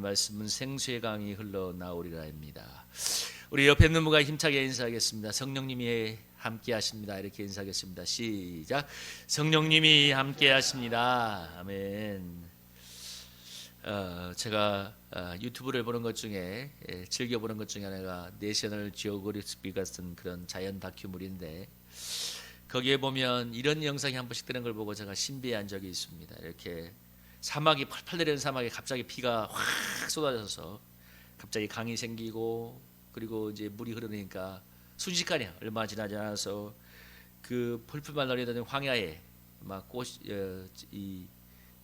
말씀은 생수의 강이 흘러나오리라입니다. 우리 옆에 있는 분과 힘차게 인사하겠습니다. 성령님이 함께 하십니다. 이렇게 인사하겠습니다. 시작. 성령님이 함께 하십니다. 아멘. 제가 유튜브를 보는 것 중에 즐겨 보는 것 중에 하나가 내셔널 지오그래피 같은 그런 자연 다큐물인데, 거기에 보면 이런 영상이 한 번씩 뜨는 걸 보고 제가 신비한 적이 있습니다. 이렇게 사막이 펄펄 내리는 사막에 갑자기 비가 확 쏟아져서 갑자기 강이 생기고, 그리고 이제 물이 흐르니까 순식간에 얼마 지나지 않아서 그 펄펄 내리던 황야에 막 이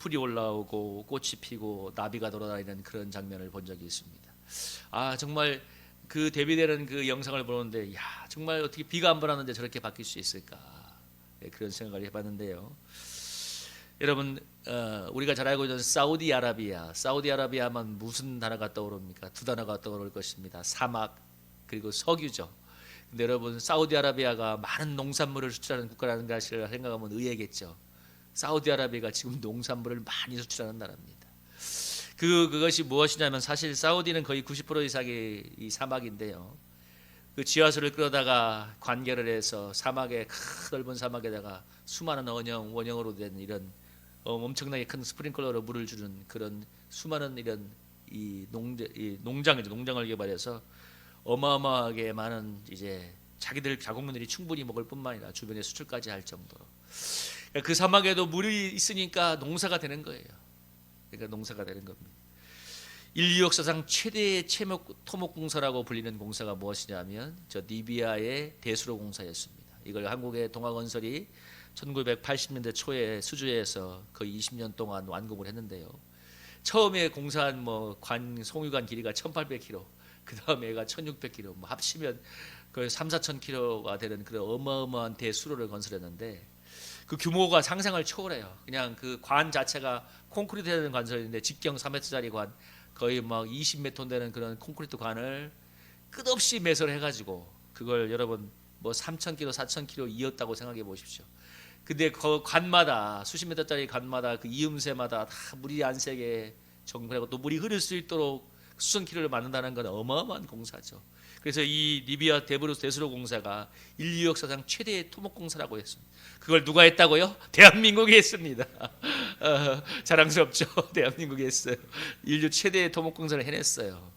풀이 올라오고 꽃이 피고 나비가 돌아다니는 그런 장면을 본 적이 있습니다. 정말 그 대비되는 그 영상을 보는데, 정말 어떻게 비가 한 번 왔는데 저렇게 바뀔 수 있을까, 그런 생각을 해봤는데요. 여러분, 우리가 잘 알고 있는 사우디아라비아만 무슨 단어가 떠오릅니까? 두 단어가 떠오를 것입니다. 사막 그리고 석유죠. 근데 여러분, 사우디아라비아가 많은 농산물을 수출하는 국가라는 것을 생각하면 의외겠죠. 사우디아라비아가 지금 농산물을 많이 수출하는 나라입니다. 그것이 무엇이냐면, 사실 사우디는 거의 90% 이상이 이 사막인데요. 그 지하수를 끌어다가 관계를 해서 사막에, 큰 넓은 사막에다가 수많은 원형으로 된 이런 엄청나게 큰 스프링클러로 물을 주는 그런 수많은 이런 농장을 개발해서 어마어마하게 많은 이제 자기들 자국민들이 충분히 먹을 뿐만 아니라 주변에 수출까지 할 정도로, 그 사막에도 물이 있으니까 농사가 되는 거예요. 그러니까 농사가 되는 겁니다. 인류 역사상 최대의 토목공사라고 불리는 공사가 무엇이냐면 저 리비아의 대수로 공사였습니다. 이걸 한국의 동아건설이 1980년대 초에 수주해서 거의 20년 동안 완공을 했는데요. 처음에 공사한 송유관 길이가 1,800km, 그 다음에 얘가 1,600km, 합치면 거의 3,4,000km가 되는 그런 어마어마한 대수로를 건설했는데, 그 규모가 상상을 초월해요. 그냥 그 관 자체가 콘크리트 되는 관설인데, 직경 3m짜리 관, 거의 20m 되는 그런 콘크리트 관을 끝없이 매설해가지고 그걸 여러분 3,000km, 4,000km 이었다고 생각해 보십시오. 근데 그 관마다, 수십 미터짜리 관마다 그 이음새마다 다 물이 안 새게 정비하고, 또 물이 흐를 수 있도록 수천 킬로를 만든다는 건 어마어마한 공사죠. 그래서 이 리비아 대수로 공사가 인류 역사상 최대의 토목공사라고 했습니다. 그걸 누가 했다고요? 대한민국이 했습니다. 자랑스럽죠. 대한민국이 했어요. 인류 최대의 토목공사를 해냈어요.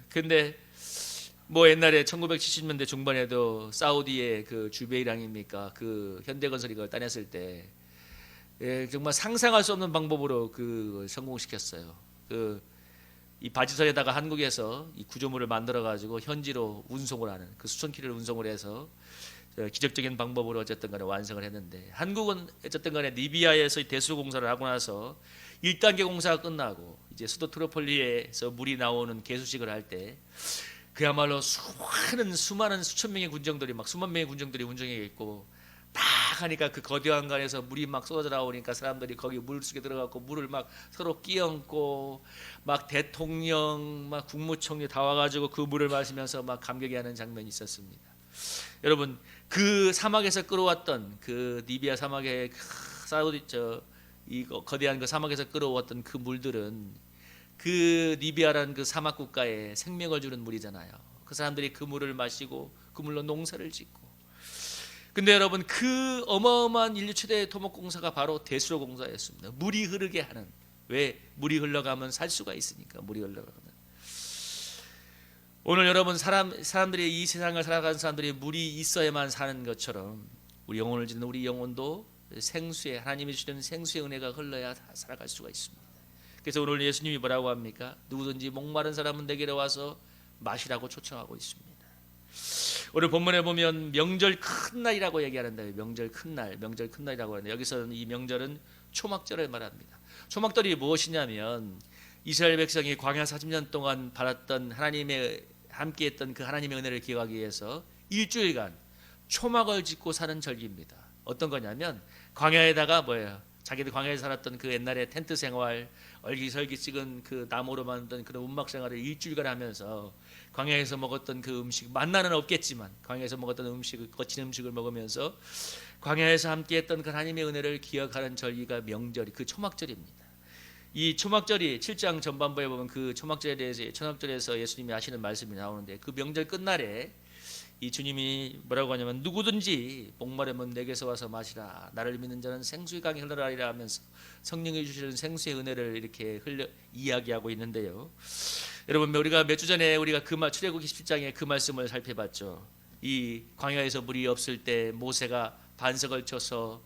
근데 옛날에 1970년대 중반에도 사우디의 그 주베이랑입니까? 그 현대건설이 그걸 따냈을 때, 정말 상상할 수 없는 방법으로 그 성공시켰어요. 이 바지선에다가 한국에서 이 구조물을 만들어 가지고 현지로 운송을 하는, 그 수천 킬로를 운송을 해서 기적적인 방법으로 어쨌든 간에 완성을 했는데, 한국은 어쨌든 간에 리비아에서 대수 공사를 하고 나서 1단계 공사가 끝나고 이제 수도 트리폴리에서 물이 나오는 개수식을 할 때, 그야말로 수많은 수천 명의 군정들이, 수만 명의 군정들이 운정해 있고, 막 하니까 그 거대한 강에서 물이 막 쏟아져 나오니까 사람들이 거기 물속에 들어가고 물을 막 서로 끼얹고, 막 대통령, 막 국무총리 다 와가지고 그 물을 마시면서 막 감격해 하는 장면이 있었습니다. 여러분, 그 사막에서 끌어왔던, 그 리비아 사막의 이 거대한 그 사막에서 끌어왔던 그 물들은 그 리비아라는 그 사막 국가에 생명을 주는 물이잖아요. 그 사람들이 그 물을 마시고 그 물로 농사를 짓고. 근데 여러분, 그 어마어마한 인류 최대의 토목공사가 바로 대수로 공사였습니다. 물이 흐르게 하는. 왜? 물이 흘러가면 살 수가 있으니까. 물이 흘러가면. 오늘 여러분, 사람들이 이 세상을 살아가는 사람들이 물이 있어야만 사는 것처럼, 우리 영혼을 짓는 우리 영혼도 생수의, 하나님이 주시는 생수의 은혜가 흘러야 살아갈 수가 있습니다. 그래서 오늘 예수님이 뭐라고 합니까? 누구든지 목마른 사람은 내게로 와서 마시라고 초청하고 있습니다. 오늘 본문에 보면 명절 큰 날이라고 얘기하는데, 명절 큰 날이라고 하는데, 여기서는 이 명절은 초막절을 말합니다. 초막절이 무엇이냐면, 이스라엘 백성이 광야 40년 동안 받았던 함께했던 그 하나님의 은혜를 기억하기 위해서 일주일간 초막을 짓고 사는 절기입니다. 어떤 거냐면, 광야에다가 자기들 광야에 살았던 그 옛날에 텐트 생활, 얼기설기 찍은 그 나무로 만든 그런 운막 생활을 일주일간 하면서 광야에서 먹었던 그 음식, 만나는 없겠지만 광야에서 먹었던 음식, 거친 음식을 먹으면서 광야에서 함께했던 그 하나님의 은혜를 기억하는 절기가 명절이, 그 초막절입니다. 이 초막절이 7장 전반부에 보면 그 초막절에서 예수님이 하시는 말씀이 나오는데, 그 명절 끝날에 이 주님이 뭐라고 하냐면 누구든지 목마르면 내게서 와서 마시라, 나를 믿는 자는 생수의 강이 흘러라리라 하면서 성령이 주시는 생수의 은혜를 이렇게 이야기하고 있는데요. 여러분, 우리가 몇 주 전에 우리가 출애굽기 17장에 그 말씀을 살펴봤죠. 이 광야에서 물이 없을 때 모세가 반석을 쳐서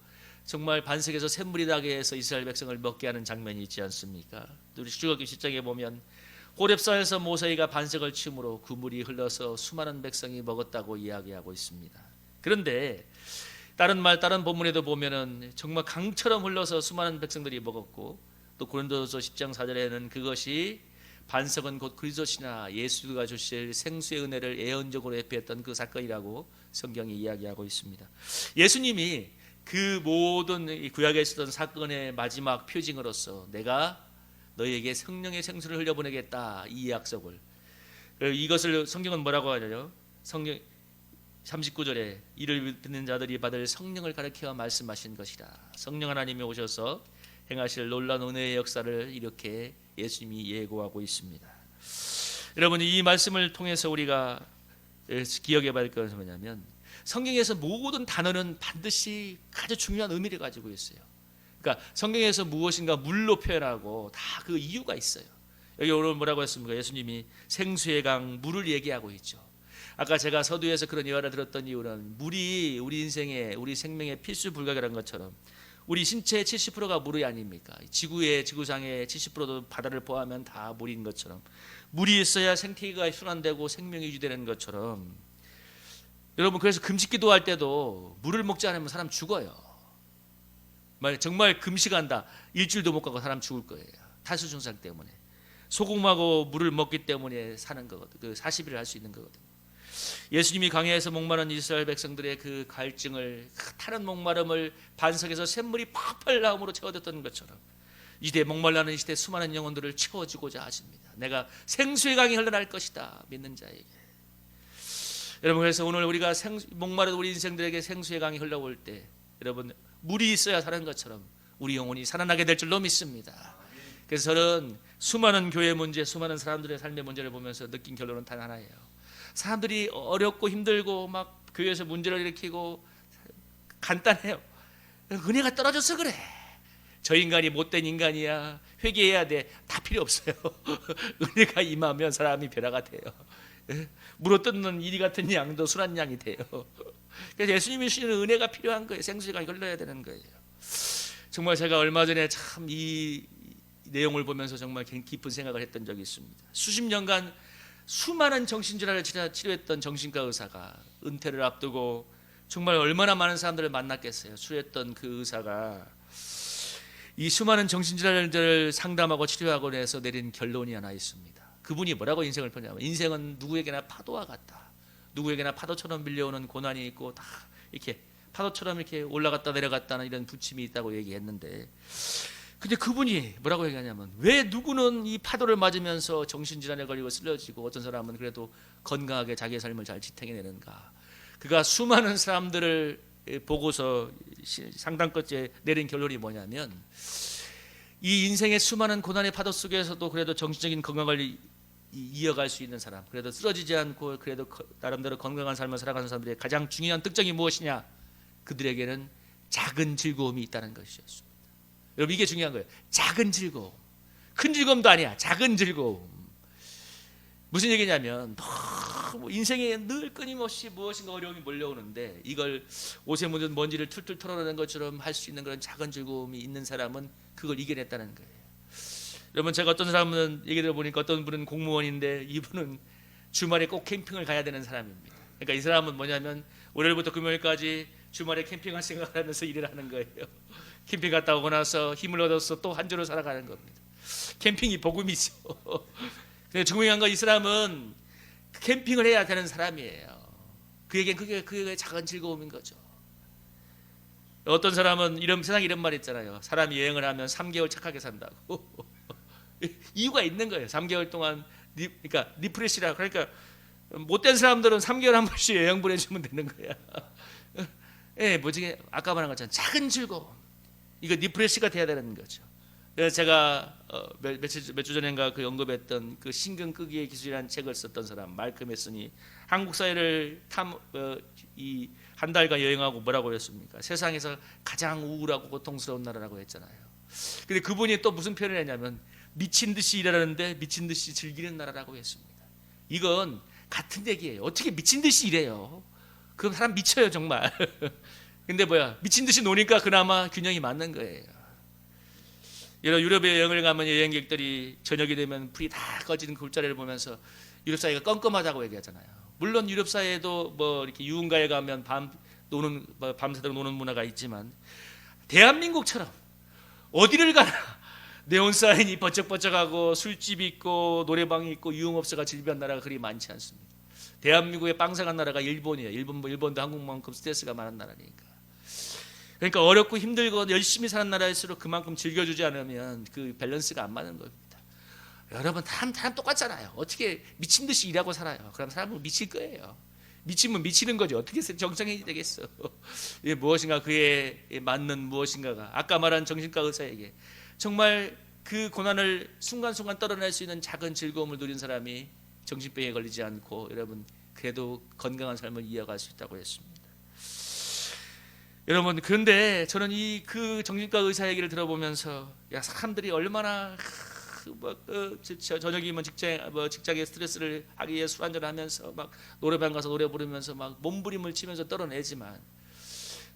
정말 반석에서 샘물이 나게 해서 이스라엘 백성을 먹게 하는 장면이 있지 않습니까? 우리 출애굽기 17장에 보면 호렙산에서 모세가 반석을 치므로 그 물이 흘러서 수많은 백성이 먹었다고 이야기하고 있습니다. 그런데 다른 본문에도 보면은 정말 강처럼 흘러서 수많은 백성들이 먹었고, 또 고린도서 10장 4절에는 그것이 반석은 곧 그리스도시나 예수가 주실 생수의 은혜를 예언적으로 예표했던 그 사건이라고 성경이 이야기하고 있습니다. 예수님이 그 모든 구약에 있었던 사건의 마지막 표징으로서 내가 너희에게 성령의 생수를 흘려보내겠다, 이 약속을, 이것을 성경은 뭐라고 하냐요? 성경 39절에 이를 듣는 자들이 받을 성령을 가르쳐 말씀하신 것이라. 성령 하나님이 오셔서 행하실 놀라운 은혜의 역사를 이렇게 예수님이 예고하고 있습니다. 여러분, 이 말씀을 통해서 우리가 기억해 봐야 할 것은 뭐냐면, 성경에서 모든 단어는 반드시 아주 중요한 의미를 가지고 있어요. 그러니까 성경에서 무엇인가 물로 표현하고 다 그 이유가 있어요. 여기 오늘 뭐라고 했습니까? 예수님이 생수의 강, 물을 얘기하고 있죠. 아까 제가 서두에서 그런 예화를 들었던 이유는, 물이 우리 인생의, 우리 생명의 필수 불가결한 것처럼 우리 신체의 70%가 물이 아닙니까? 지구상의 70%도 바다를 포함하면 다 물인 것처럼, 물이 있어야 생태계가 순환되고 생명이 유지되는 것처럼, 여러분, 그래서 금식기도 할 때도 물을 먹지 않으면 사람 죽어요. 정말 금식한다, 일주일도 못 가고 사람 죽을 거예요. 탈수 증상 때문에. 소금하고 물을 먹기 때문에 사는 거거든. 그 40일을 할 수 있는 거거든. 예수님이 광야에서 목마른 이스라엘 백성들의 그 갈증을, 타는 목마름을 반석에서 샘물이 팍팍 나옴으로 채워졌던 것처럼, 이때 목말라는 이 시대 수많은 영혼들을 채워주고자 하십니다. 내가 생수의 강이 흘러날 것이다, 믿는 자에게. 여러분, 그래서 오늘 우리가 목마른 우리 인생들에게 생수의 강이 흘러올 때, 여러분, 물이 있어야 사는 것처럼 우리 영혼이 살아나게 될 줄로 믿습니다. 그래서 저는 수많은 교회 문제, 수많은 사람들의 삶의 문제를 보면서 느낀 결론은 단 하나예요. 사람들이 어렵고 힘들고 막 교회에서 문제를 일으키고 간단해요. 은혜가 떨어져서 그래. 저 인간이 못된 인간이야, 회개해야 돼, 다 필요 없어요. 은혜가 임하면 사람이 변화가 돼요. 물어뜯는 이리 같은 양도 순한 양이 돼요. 그래서 예수님이 주시는 은혜가 필요한 거예요. 생수가 흘러야 되는 거예요. 정말 제가 얼마 전에 참 이 내용을 보면서 정말 깊은 생각을 했던 적이 있습니다. 수십 년간 수많은 정신질환을 치료했던 정신과 의사가 은퇴를 앞두고 정말 얼마나 많은 사람들을 만났겠어요. 수했던 그 의사가 이 수많은 정신질환들을 상담하고 치료하고 해서 내린 결론이 하나 있습니다. 그분이 뭐라고 인생을 표현하냐면, 인생은 누구에게나 파도와 같다. 누구에게나 파도처럼 밀려오는 고난이 있고 다 이렇게 파도처럼 이렇게 올라갔다 내려갔다는 이런 부침이 있다고 얘기했는데, 근데 그분이 뭐라고 얘기하냐면, 왜 누구는 이 파도를 맞으면서 정신질환에 걸리고 쓰러지고 어떤 사람은 그래도 건강하게 자기의 삶을 잘 지탱해내는가. 그가 수많은 사람들을 보고서 상담 끝에 내린 결론이 뭐냐면, 이 인생의 수많은 고난의 파도 속에서도 그래도 정신적인 건강을 이어갈 수 있는 사람, 그래도 쓰러지지 않고 그래도 나름대로 건강한 삶을 살아가는 사람들의 가장 중요한 특징이 무엇이냐? 그들에게는 작은 즐거움이 있다는 것이었습니다. 여러분, 이게 중요한 거예요. 작은 즐거움. 큰 즐거움도 아니야. 작은 즐거움. 무슨 얘기냐면, 인생에 늘 끊임없이 무엇인가 어려움이 몰려오는데 이걸 옷에 묻은 먼지를 툴툴 털어내는 것처럼 할 수 있는 그런 작은 즐거움이 있는 사람은 그걸 이겨냈다는 거예요. 여러분, 제가 어떤 사람은 얘기 들어보니까 어떤 분은 공무원인데 이분은 주말에 꼭 캠핑을 가야 되는 사람입니다. 그러니까 이 사람은 뭐냐면 월요일부터 금요일까지 주말에 캠핑할 생각을 하면서 일을 하는 거예요. 캠핑 갔다 오고 나서 힘을 얻어서 또 한 주를 살아가는 겁니다. 캠핑이 복음이죠. 근데 중요한 건 이 사람은 캠핑을 해야 되는 사람이에요. 그에겐 그게 작은 즐거움인 거죠. 어떤 사람은 세상에 이런 말 있잖아요. 사람이 여행을 하면 3개월 착하게 산다고. 이유가 있는 거예요. 3개월 동안 그러니까 리프레시라, 그러니까 못된 사람들은 3개월 한 번씩 여행 보내주면 되는 거야. 예, 뭐지, 아까 말한 것처럼 작은 즐거움, 이거 리프레시가 돼야 되는 거죠. 그래서 제가 몇 주 전인가 그 언급했던 그 신경 끄기의 기술이라는 책을 썼던 사람 말컴 웨슨이 한국 사회를 이 한 달간 여행하고 뭐라고 했습니까? 세상에서 가장 우울하고 고통스러운 나라라고 했잖아요. 근데 그분이 또 무슨 표현을 했냐면 미친 듯이 일하는데 미친 듯이 즐기는 나라라고 했습니다. 이건 같은 얘기예요. 어떻게 미친 듯이 일해요? 그럼 사람 미쳐요 정말. 근데 미친 듯이 노니까 그나마 균형이 맞는 거예요. 여러 유럽에 여행을 가면 여행객들이 저녁이 되면 불이 다 꺼지는 굴자리를 보면서 유럽 사회가 껌껌하다고 얘기하잖아요. 물론 유럽 사회에도 이렇게 유흥가에 가면 밤새도록 노는 문화가 있지만 대한민국처럼 어디를 가나 네온 사인이 번쩍번쩍하고 술집이 있고 노래방이 있고 유흥업소가 즐비한 나라가 그리 많지 않습니다. 대한민국의 빵사간 나라가 일본이에요. 일본도 한국만큼 스트레스가 많은 나라니까. 그러니까 어렵고 힘들고 열심히 사는 나라일수록 그만큼 즐겨주지 않으면 그 밸런스가 안 맞는 겁니다. 여러분 사람 똑같잖아요. 어떻게 미친 듯이 일하고 살아요? 그럼 사람은 미칠 거예요. 미치면 미치는 거죠. 어떻게 정상이 되겠어? 무엇인가 그에 맞는 무엇인가가 아까 말한 정신과 의사에게 정말 그 고난을 순간순간 떨어낼 수 있는 작은 즐거움을 누린 사람이 정신병에 걸리지 않고 여러분 그래도 건강한 삶을 이어갈 수 있다고 했습니다. 여러분 그런데 저는 그 정신과 의사 얘기를 들어보면서 사람들이 얼마나 저녁이면 직장에 스트레스를 하기 위해 술 한잔 하면서 막 노래방 가서 노래 부르면서 막 몸부림을 치면서 떨어내지만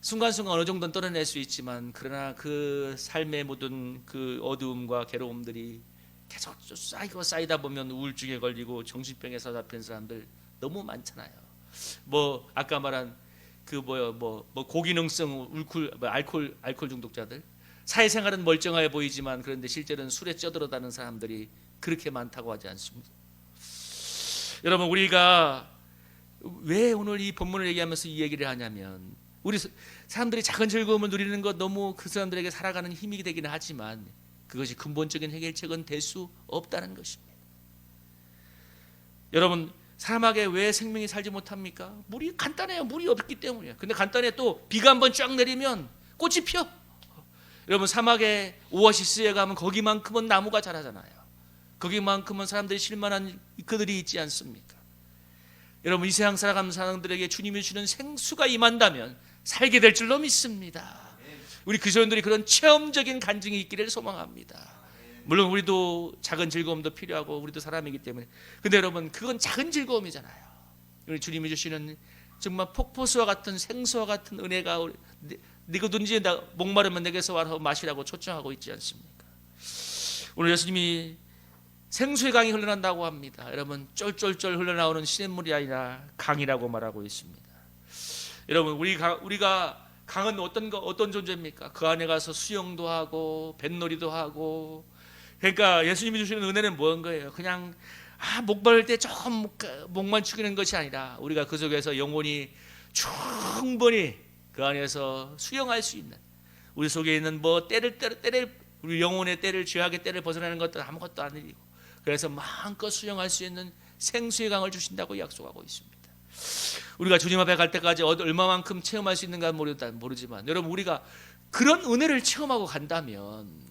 순간순간 어느 정도는 떨어낼 수 있지만 그러나 그 삶에 묻은 그 어두움과 괴로움들이 계속 쌓이다 보면 우울증에 걸리고 정신병에 사로잡힌 사람들 너무 많잖아요. 아까 말한 고기능성 알코올 중독자들, 사회생활은 멀쩡해 보이지만 그런데 실제로는 술에 쩌들어다는 사람들이 그렇게 많다고 하지 않습니다. 여러분 우리가 왜 오늘 이 본문을 얘기하면서 이 얘기를 하냐면 우리 사람들이 작은 즐거움을 누리는 것 너무 그 사람들에게 살아가는 힘이 되기는 하지만 그것이 근본적인 해결책은 될 수 없다는 것입니다. 여러분 사람에게 왜 생명이 살지 못합니까? 물이 간단해요. 물이 없기 때문이에요. 근데 간단해 또 비가 한번 쫙 내리면 꽃이 펴. 여러분 사막에 오아시스에 가면 거기만큼은 나무가 자라잖아요. 거기만큼은 사람들이 쉴만한 그들이 있지 않습니까? 여러분 이 세상 살아가는 사람들에게 주님이 주는 생수가 임한다면 살게 될 줄로 믿습니다. 우리 그리스도인들이 그런 체험적인 간증이 있기를 소망합니다. 물론 우리도 작은 즐거움도 필요하고 우리도 사람이기 때문에 근데 여러분 그건 작은 즐거움이잖아요. 우리 주님이 주시는 정말 폭포수와 같은 생수와 같은 은혜가 누구든지 목마르면 내게서 와서 마시라고 초청하고 있지 않습니까? 오늘 예수님이 생수의 강이 흘러난다고 합니다. 여러분 쫄쫄쫄 흘러나오는 시냇물이 아니라 강이라고 말하고 있습니다. 여러분 우리가 강은 어떤 존재입니까? 그 안에 가서 수영도 하고 뱃놀이도 하고 그러니까 예수님이 주시는 은혜는 뭔 거예요? 그냥 목마를 때 조금 목만 축이는 것이 아니라 우리가 그 속에서 영혼이 충분히 그 안에서 수영할 수 있는 우리 속에 있는 때를 우리 영혼의 때를 죄악의 때를 벗어나는 것도 아무것도 아니고 그래서 마음껏 수영할 수 있는 생수의 강을 주신다고 약속하고 있습니다. 우리가 주님 앞에 갈 때까지 얼마만큼 체험할 수 있는가 모르지만 여러분 우리가 그런 은혜를 체험하고 간다면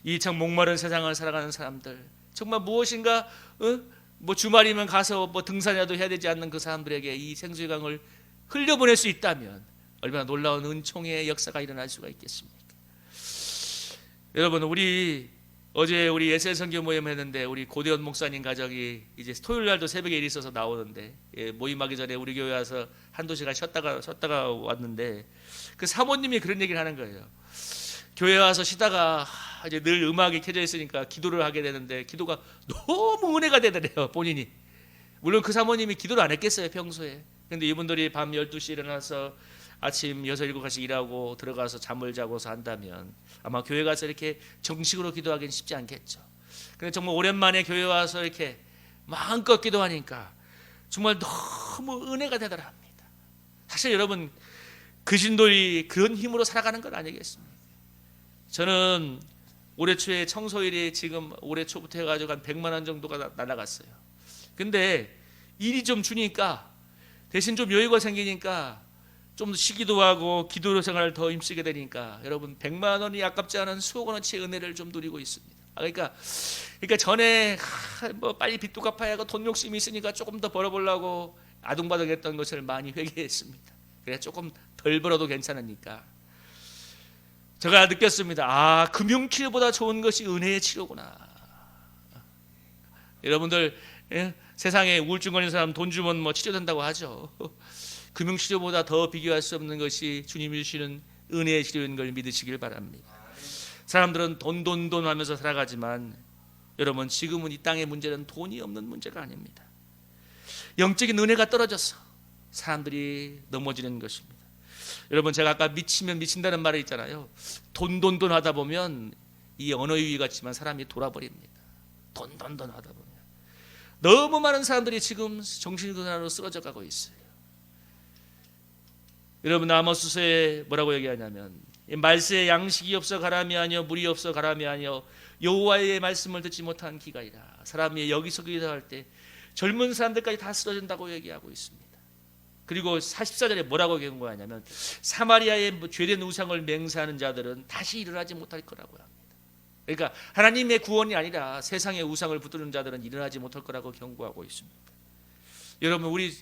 이 참 목마른 세상을 살아가는 사람들 정말 무엇인가 주말이면 가서 등산이라도 해야 되지 않는 그 사람들에게 이 생수의 강을 흘려보낼 수 있다면 얼마나 놀라운 은총의 역사가 일어날 수가 있겠습니까? 여러분 어제 우리 예세 선교 모임 했는데 우리 고대원 목사님 가족이 이제 토요일 날도 새벽에 일이 있어서 나오는데 모임하기 전에 우리 교회 와서 한두 시간 쉬었다가 왔는데 그 사모님이 그런 얘기를 하는 거예요. 교회 와서 쉬다가 이제 늘 음악이 켜져 있으니까 기도를 하게 되는데 기도가 너무 은혜가 되더래요. 본인이 물론 그 사모님이 기도를 안 했겠어요 평소에. 근데 이분들이 밤 12시에 일어나서 아침 6, 7시까지 일하고 들어가서 잠을 자고서 한다면 아마 교회 가서 이렇게 정식으로 기도하기는 쉽지 않겠죠. 근데 정말 오랜만에 교회 와서 이렇게 마음껏 기도하니까 정말 너무 은혜가 되더라 합니다. 사실 여러분 그 신도이 그런 힘으로 살아가는 건 아니겠습니까? 저는 올해 초에 청소일이 지금 올해 초부터 해가지고 한 100만 원 정도가 날아갔어요. 근데 일이 좀 주니까 대신 좀 여유가 생기니까 좀 쉬기도 하고 기도 생활을 더 힘쓰게 되니까 여러분 100만 원이 아깝지 않은 수억 원어치의 은혜를 좀 누리고 있습니다. 그러니까 전에 뭐 빨리 빚도 갚아야 하고 돈 욕심이 있으니까 조금 더 벌어보려고 아둥바둥했던 것을 많이 회개했습니다. 그래 조금 덜 벌어도 괜찮으니까 제가 느꼈습니다. 금융치료보다 좋은 것이 은혜의 치료구나. 여러분들 세상에 우울증 걸린 사람 돈 주면 뭐 치료된다고 하죠. 금융치료보다 더 비교할 수 없는 것이 주님이 주시는 은혜의 치료인 걸 믿으시길 바랍니다. 사람들은 돈 하면서 살아가지만 여러분 지금은 이 땅의 문제는 돈이 없는 문제가 아닙니다. 영적인 은혜가 떨어져서 사람들이 넘어지는 것입니다. 여러분 제가 아까 미치면 미친다는 말이 있잖아요. 돈 하다 보면 이 언어유희 같지만 사람이 돌아버립니다. 돈 하다 보면 너무 많은 사람들이 지금 정신건강으로 쓰러져 가고 있어요. 여러분 아모스서에 뭐라고 얘기하냐면 말세에 양식이 없어 가람이 아니요 물이 없어 가람이 아니요 여호와의 말씀을 듣지 못한 기가이라. 사람이 여기서 기도할 때 젊은 사람들까지 다 쓰러진다고 얘기하고 있습니다. 그리고 44절에 뭐라고 경고하냐면 사마리아의 죄된 우상을 맹세하는 자들은 다시 일어나지 못할 거라고 합니다. 그러니까 하나님의 구원이 아니라 세상의 우상을 붙드는 자들은 일어나지 못할 거라고 경고하고 있습니다. 여러분 우리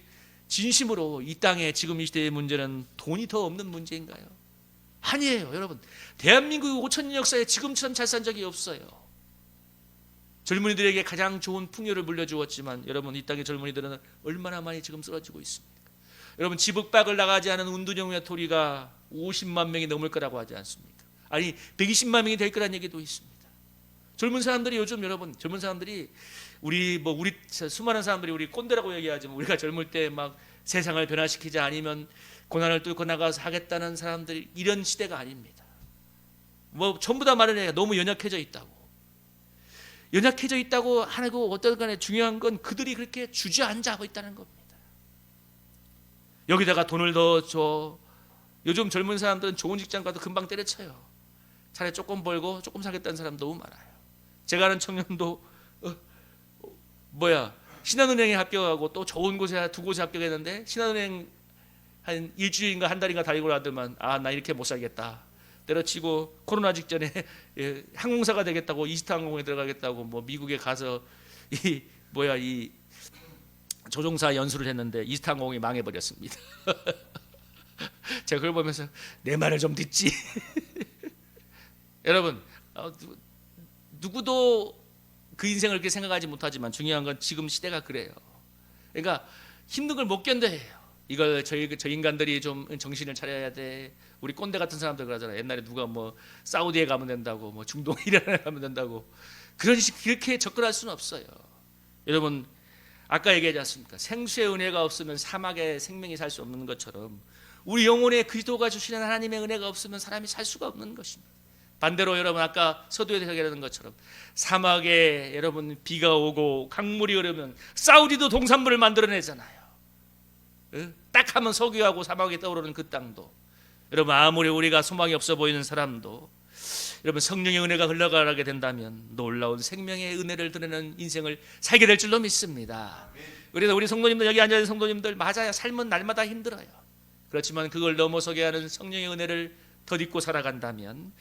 진심으로 이 땅에 지금 이 시대의 문제는 돈이 더 없는 문제인가요? 아니에요. 여러분 대한민국 5천년 역사에 지금처럼 잘 산 적이 없어요. 젊은이들에게 가장 좋은 풍요를 물려주었지만 여러분 이 땅의 젊은이들은 얼마나 많이 지금 쓰러지고 있습니까? 여러분 지북박을 나가지 않은 운둔형 외톨이가 50만 명이 넘을 거라고 하지 않습니까? 아니 120만 명이 될 거란 얘기도 있습니다. 젊은 사람들이 요즘 여러분 젊은 사람들이 우리 수많은 사람들이 우리 꼰대라고 얘기하지만 우리가 젊을 때 막 세상을 변화시키자 아니면 고난을 뚫고 나가서 하겠다는 사람들이 이런 시대가 아닙니다. 뭐 전부 다 말은 해요. 너무 연약해져 있다고 하고 어떤 간에 중요한 건 그들이 그렇게 주저앉아 있다는 겁니다. 여기다가 돈을 더 줘. 요즘 젊은 사람들은 좋은 직장 가도 금방 때려쳐요. 차라리 조금 벌고 조금 사겠다는 사람 너무 많아요. 제가 아는 청년도 신한은행에 합격하고 또 좋은 곳에 두 곳에 합격했는데 신한은행 한 일주일인가 한 달인가 다니고 나더만 나 이렇게 못 살겠다. 때려치고 코로나 직전에 항공사가 되겠다고 이스타항공에 들어가겠다고 뭐 미국에 가서 이 조종사 연수를 했는데 이스타항공이 망해버렸습니다. 제가 그걸 보면서 내 말을 좀 듣지. 여러분 누구도 그 인생을 그렇게 생각하지 못하지만 중요한 건 지금 시대가 그래요. 그러니까 힘든 걸 못 견뎌해요. 이걸 저 인간들이 좀 정신을 차려야 돼. 우리 꼰대 같은 사람들 그러잖아요. 옛날에 누가 뭐 사우디에 가면 된다고, 뭐 중동 이란에 가면 된다고. 그렇게 접근할 수는 없어요. 여러분 아까 얘기하지 않습니까? 생수의 은혜가 없으면 사막에 생명이 살 수 없는 것처럼 우리 영혼에 그리스도가 주시는 하나님의 은혜가 없으면 사람이 살 수가 없는 것입니다. 반대로 여러분 아까 서두에서 얘기하는 것처럼 사막에 여러분 비가 오고 강물이 흐르면 사우디도 동산물을 만들어내잖아요. 딱 하면 석유하고 사막에 떠오르는 그 땅도 여러분 아무리 우리가 소망이 없어 보이는 사람도 여러분 성령의 은혜가 흘러가게 된다면 놀라운 생명의 은혜를 드리는 인생을 살게 될 줄로 믿습니다. 그래서 우리 성도님들 여기 앉아있는 성도님들 맞아요. 삶은 날마다 힘들어요. 그렇지만 그걸 넘어서게 하는 성령의 은혜를 덧입고 살아간다면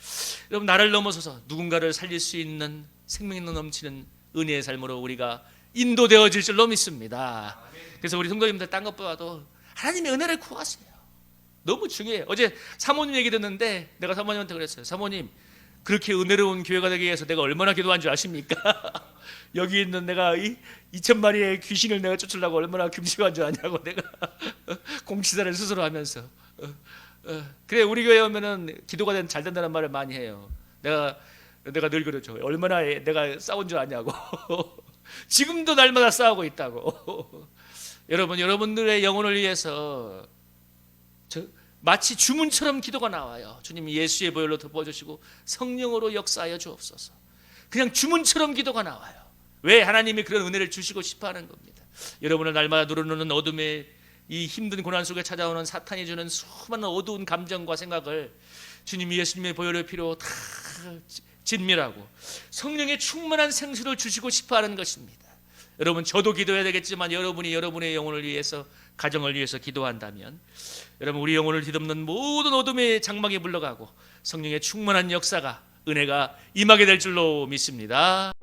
여러분 나를 넘어서서 누군가를 살릴 수 있는 생명 넘치는 은혜의 삶으로 우리가 인도되어질 줄로 믿습니다. 그래서 우리 성도님들 딴 것보다도 하나님의 은혜를 구하세요. 너무 중요해요. 어제 사모님 얘기 듣는데 내가 사모님한테 그랬어요. 사모님 그렇게 은혜로운 교회가 되기 위해서 내가 얼마나 기도한 줄 아십니까? 여기 있는 내가 2,000마리의 귀신을 내가 쫓으려고 얼마나 금식한 줄 아냐고 내가 공치사를 스스로 하면서 그래 우리 교회 오면은 기도가 잘 된다는 말을 많이 해요. 내가 늘 그러죠. 얼마나 내가 싸운 줄 아냐고. 지금도 날마다 싸우고 있다고. 여러분들의 영혼을 위해서 마치 주문처럼 기도가 나와요. 주님이 예수의 보혈로 덮어주시고 성령으로 역사하여 주옵소서. 그냥 주문처럼 기도가 나와요. 왜? 하나님이 그런 은혜를 주시고 싶어하는 겁니다. 여러분을 날마다 누르는 어둠의 이 힘든 고난 속에 찾아오는 사탄이 주는 수많은 어두운 감정과 생각을 주님이 예수님의 보혈의 피로 다 진멸하고 성령의 충만한 생수를 주시고 싶어하는 것입니다. 여러분 저도 기도해야 되겠지만 여러분이 여러분의 영혼을 위해서 가정을 위해서 기도한다면 여러분 우리 영혼을 뒤덮는 모든 어둠의 장막이 물러가고 성령의 충만한 역사가 은혜가 임하게 될 줄로 믿습니다.